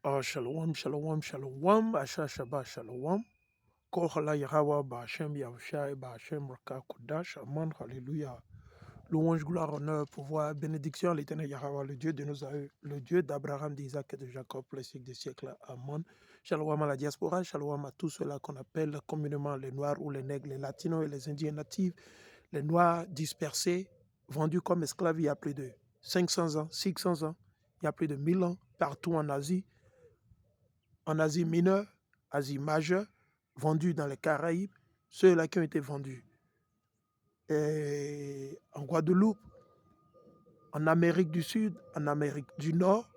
Shalom, shalom, shalom, Asha Shabbat shalom. Kohala Yahweh, Ba'ashem Yahushai, Ba'ashem Raka Kodash, Aman, Hallelujah. Louange, gloire, honneur, pouvoir, bénédiction à l'éternel Yahweh, le Dieu de nos aïeux, le Dieu d'Abraham, d'Isaac et de Jacob, les siècles des siècles. Amen. Shalom à la diaspora, shalom à tous ceux-là qu'on appelle communément les Noirs ou les Nègres, les Latinos et les Indiens natifs, les Noirs dispersés, vendus comme esclaves il y a plus de 500 ans, 600 ans, il y a plus de 1000 ans, partout en Asie mineure, Asie majeure, vendus dans les Caraïbes, ceux-là qui ont été vendus en Guadeloupe, en Amérique du Sud, en Amérique du Nord,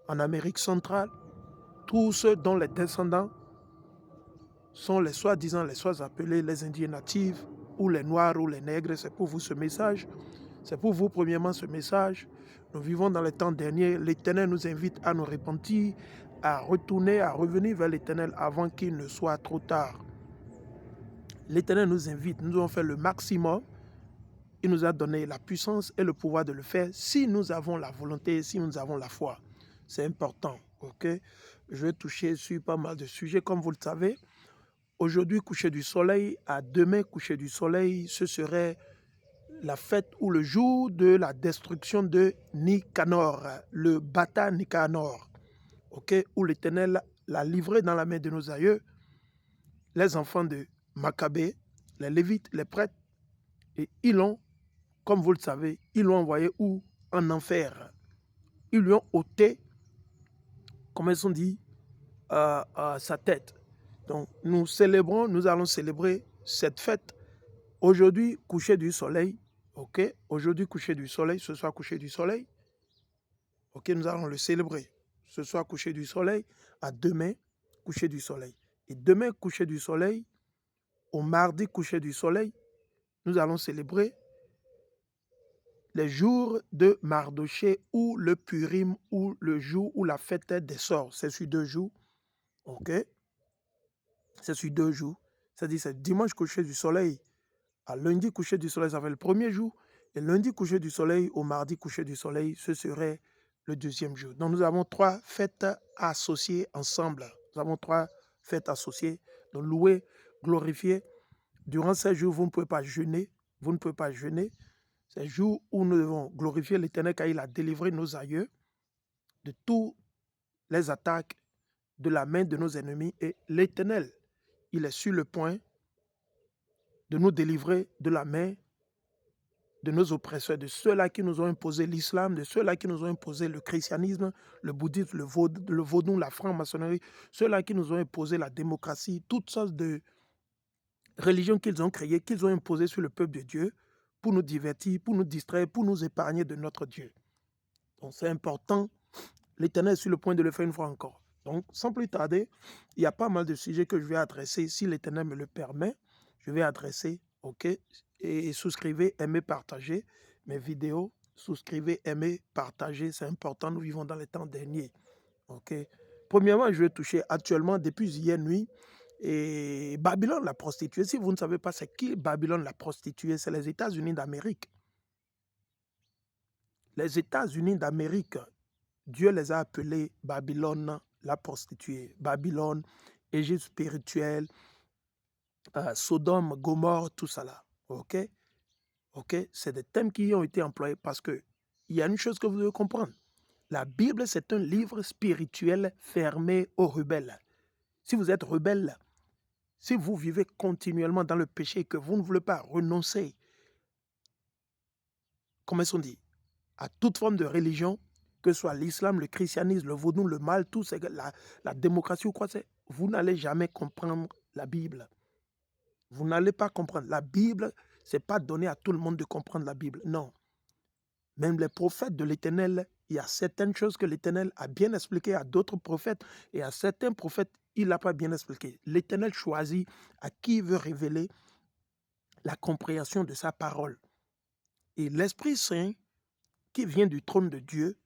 en Amérique centrale, tous ceux dont les descendants sont les soi-disant, les soi appelés les Indiens natifs, ou les Noirs ou les Nègres, c'est pour vous ce message. C'est pour vous premièrement ce message. Nous vivons dans les temps derniers. L'Éternel nous invite à nous repentir, à retourner, à revenir vers l'Éternel avant qu'il ne soit trop tard. L'Éternel nous invite, nous avons fait le maximum. Il nous a donné la puissance et le pouvoir de le faire si nous avons la volonté, si nous avons la foi. C'est important, ok? Je vais toucher sur pas mal de sujets, comme vous le savez. Aujourd'hui, coucher du soleil, à demain, coucher du soleil, ce serait la fête ou le jour de la destruction de Nicanor, le bâtard Nicanor, ok? Où l'Éternel l'a livré dans la main de nos aïeux, les enfants de Maccabée, les Lévites, les prêtres, et ils l'ont, comme vous le savez, ils l'ont envoyé où? En enfer. Ils lui ont ôté, comme ils ont dit, sa tête. Donc nous célébrons, nous allons célébrer cette fête. Aujourd'hui, coucher du soleil, ok? Aujourd'hui, coucher du soleil, ce soir, coucher du soleil. Ok, nous allons le célébrer. Ce soir, coucher du soleil, à demain, coucher du soleil. Et demain, coucher du soleil, au mardi, coucher du soleil, nous allons célébrer les jours de Mardoché ou le Purim ou le jour où la fête des sorts. C'est sur 2 jours. Ok? C'est sur 2 jours. C'est-à-dire, c'est dimanche coucher du soleil. À lundi coucher du soleil, ça fait le premier jour. Et lundi coucher du soleil au mardi coucher du soleil, ce serait le 2e jour. Donc nous avons 3 fêtes associées ensemble. Nous avons 3 fêtes associées. Donc louer, glorifier. Durant ces jours, vous ne pouvez pas jeûner. Vous ne pouvez pas jeûner. C'est le jour où nous devons glorifier l'Éternel car il a délivré nos aïeux de toutes les attaques de la main de nos ennemis. Et l'Éternel, il est sur le point de nous délivrer de la main de nos oppresseurs, de ceux-là qui nous ont imposé l'islam, de ceux-là qui nous ont imposé le christianisme, le bouddhisme, le vaudou, la franc-maçonnerie, ceux-là qui nous ont imposé la démocratie, toutes sortes de religions qu'ils ont créées, qu'ils ont imposées sur le peuple de Dieu pour nous divertir, pour nous distraire, pour nous épargner de notre Dieu. Donc c'est important. L'Éternel est sur le point de le faire une fois encore. Donc sans plus tarder, il y a pas mal de sujets que je vais adresser, si l'Éternel me le permet, je vais adresser, ok? Et souscrivez, aimez, partagez mes vidéos. Souscrivez, aimez, partagez, c'est important, nous vivons dans les temps derniers. Ok. Premièrement, je vais toucher actuellement, depuis hier nuit, et Babylone la prostituée. Si vous ne savez pas c'est qui Babylone la prostituée, c'est les États-Unis d'Amérique. Les États-Unis d'Amérique, Dieu les a appelés Babylone la prostituée. Babylone, Égypte spirituelle, Sodome, Gomorre, tout ça là. Ok? Ok? C'est des thèmes qui ont été employés parce qu'il y a une chose que vous devez comprendre. La Bible, c'est un livre spirituel fermé aux rebelles. Si vous êtes rebelle, si vous vivez continuellement dans le péché et que vous ne voulez pas renoncer, comment est-ce qu'on dit, à toute forme de religion, que ce soit l'islam, le christianisme, le vaudou, le mal, tout, la démocratie ou quoi, vous n'allez jamais comprendre la Bible. Vous n'allez pas comprendre. La Bible, ce n'est pas donné à tout le monde de comprendre la Bible. Non. Même les prophètes de l'Éternel, il y a certaines choses que l'Éternel a bien expliquées à d'autres prophètes et à certains prophètes, il n'a pas bien expliqué. L'Éternel choisit à qui il veut révéler la compréhension de sa parole. Et l'Esprit Saint, qui vient du trône de Dieu,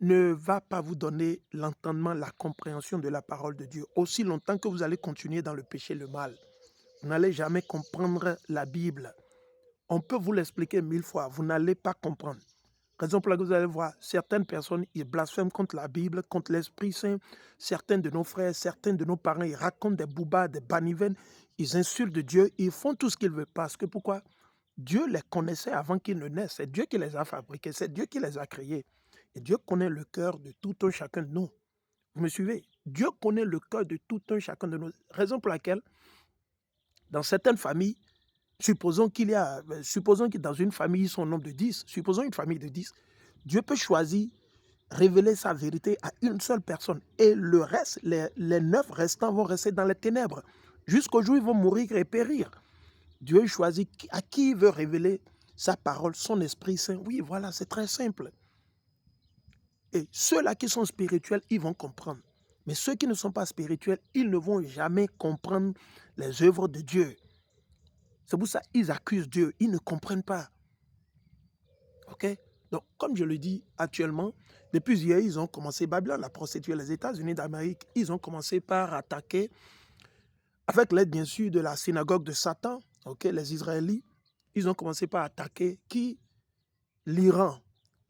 ne va pas vous donner l'entendement, la compréhension de la parole de Dieu. Aussi longtemps que vous allez continuer dans le péché, le mal, vous n'allez jamais comprendre la Bible. On peut vous l'expliquer 1000 fois, vous n'allez pas comprendre. Raison pour laquelle vous allez voir, certaines personnes, ils blasphèment contre la Bible, contre l'Esprit Saint. Certains de nos frères, certains de nos parents, ils racontent des boubas, des baniven, ils insultent Dieu, ils font tout ce qu'ils veulent. Parce que pourquoi? Dieu les connaissait avant qu'ils ne naissent. C'est Dieu qui les a fabriqués, c'est Dieu qui les a créés. Et Dieu connaît le cœur de tout un chacun de nous. Vous me suivez? Dieu connaît le cœur de tout un chacun de nous. Raison pour laquelle, dans certaines familles, supposons que dans une famille, ils sont au nombre de 10, supposons une famille de 10, Dieu peut choisir, révéler sa vérité à une seule personne. Et le reste, les 9 restants vont rester dans les ténèbres. Jusqu'au jour où ils vont mourir et périr. Dieu choisit à qui il veut révéler sa parole, son Esprit Saint. Oui, voilà, c'est très simple. Et ceux-là qui sont spirituels, ils vont comprendre. Mais ceux qui ne sont pas spirituels, ils ne vont jamais comprendre les œuvres de Dieu. C'est pour ça qu'ils accusent Dieu. Ils ne comprennent pas. OK? Donc, comme je le dis actuellement, depuis hier, ils ont commencé, Babylone a prostitué les États-Unis d'Amérique. Ils ont commencé par attaquer, avec l'aide bien sûr de la synagogue de Satan, OK, les Israélites, ils ont commencé par attaquer qui? L'Iran.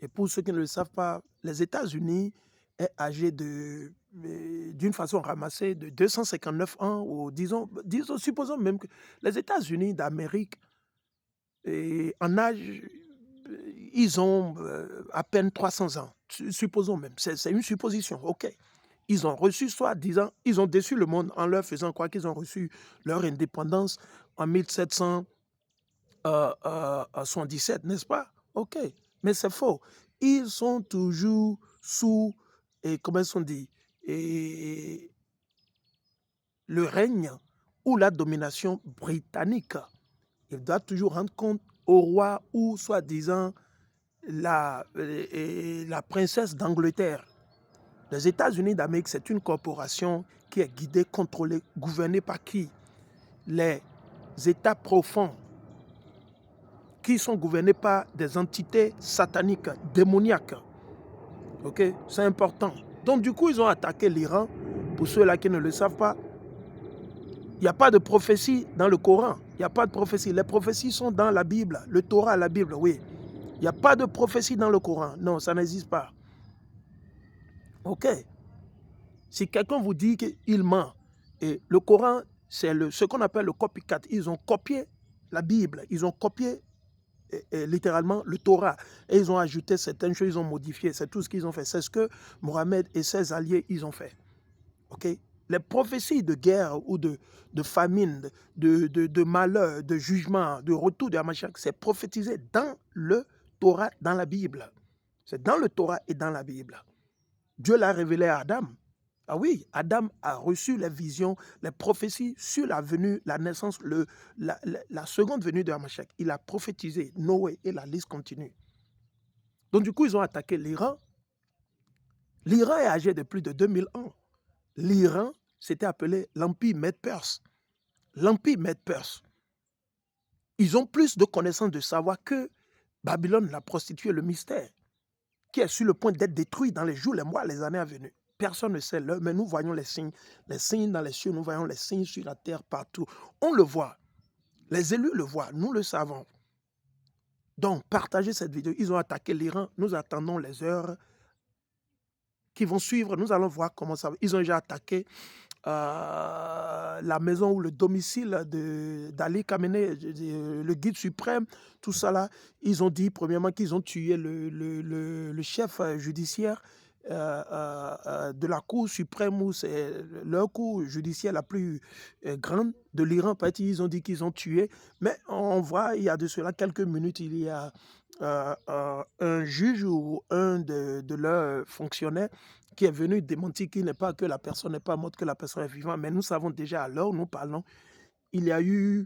Et pour ceux qui ne le savent pas, les États-Unis est âgé d'une façon ramassée de 259 ans, ou supposons même que les États-Unis d'Amérique, en âge, ils ont à peine 300 ans. Supposons même, c'est une supposition, ok. Ils ont reçu, soi-disant, ils ont déçu le monde en leur faisant croire qu'ils ont reçu leur indépendance en 1777, n'est-ce pas? Ok, mais c'est faux. Ils sont toujours sous, comment on dit, et le règne ou la domination britannique. Ils doivent toujours rendre compte au roi ou soi-disant la princesse d'Angleterre. Les États-Unis d'Amérique, c'est une corporation qui est guidée, contrôlée, gouvernée par qui? Les États profonds, qui sont gouvernés par des entités sataniques, démoniaques. Ok, c'est important. Donc du coup, ils ont attaqué l'Iran. Pour ceux-là qui ne le savent pas, il n'y a pas de prophétie dans le Coran. Il n'y a pas de prophétie. Les prophéties sont dans la Bible. Le Torah, la Bible, oui. Il n'y a pas de prophétie dans le Coran. Non, ça n'existe pas. Ok. Si quelqu'un vous dit qu'il ment, et le Coran, c'est ce qu'on appelle le copycat. Ils ont copié la Bible. Ils ont copié littéralement le Torah. Et ils ont ajouté certaines choses, ils ont modifié. C'est tout ce qu'ils ont fait. C'est ce que Mohamed et ses alliés, ils ont fait. Ok. Les prophéties de guerre ou de famine, de malheur, de jugement, de retour de Hamashiach, c'est prophétisé dans le Torah, dans la Bible. C'est dans le Torah et dans la Bible. Dieu l'a révélé à Adam. Ah oui, Adam a reçu les visions, les prophéties sur la venue, la naissance, la seconde venue de Hamashiach. Il a prophétisé Noé et la liste continue. Donc du coup, ils ont attaqué l'Iran. L'Iran est âgé de plus de 2000 ans. L'Iran, c'était appelé l'Empire Mède-Perse. L'Empire Mède-Perse. Ils ont plus de connaissances de savoir que Babylone, la prostituée, le mystère, qui est sur le point d'être détruit dans les jours, les mois, les années à venir. Personne ne sait l'heure, mais nous voyons les signes dans les cieux, nous voyons les signes sur la terre partout. On le voit. Les élus le voient, nous le savons. Donc, partagez cette vidéo. Ils ont attaqué l'Iran. Nous attendons les heures qui vont suivre. Nous allons voir comment ça va. Ils ont déjà attaqué la maison ou le domicile d'Ali Khamenei, le guide suprême, tout ça là. Ils ont dit premièrement qu'ils ont tué le chef judiciaire de la Cour suprême, où c'est leur cour judiciaire la plus grande de l'Iran. Ils ont dit qu'ils ont tué, mais on voit, il y a de cela quelques minutes, il y a un juge ou un de leurs fonctionnaires qui est venu démentir qu'il n'est pas, que la personne n'est pas morte, que la personne est vivante. Mais nous savons déjà, à l'heure où nous parlons, il y a eu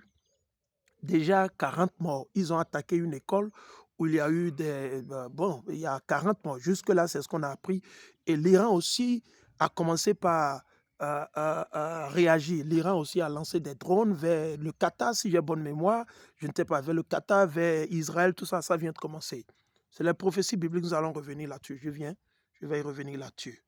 déjà 40 morts. Ils ont attaqué une école où il y a eu il y a 40 morts. Jusque-là, c'est ce qu'on a appris. Et l'Iran aussi a commencé par réagir. L'Iran aussi a lancé des drones vers le Qatar, si j'ai bonne mémoire. Je ne sais pas, vers le Qatar, vers Israël, tout ça, ça vient de commencer. C'est la prophétie biblique, nous allons revenir là-dessus. Je vais y revenir là-dessus.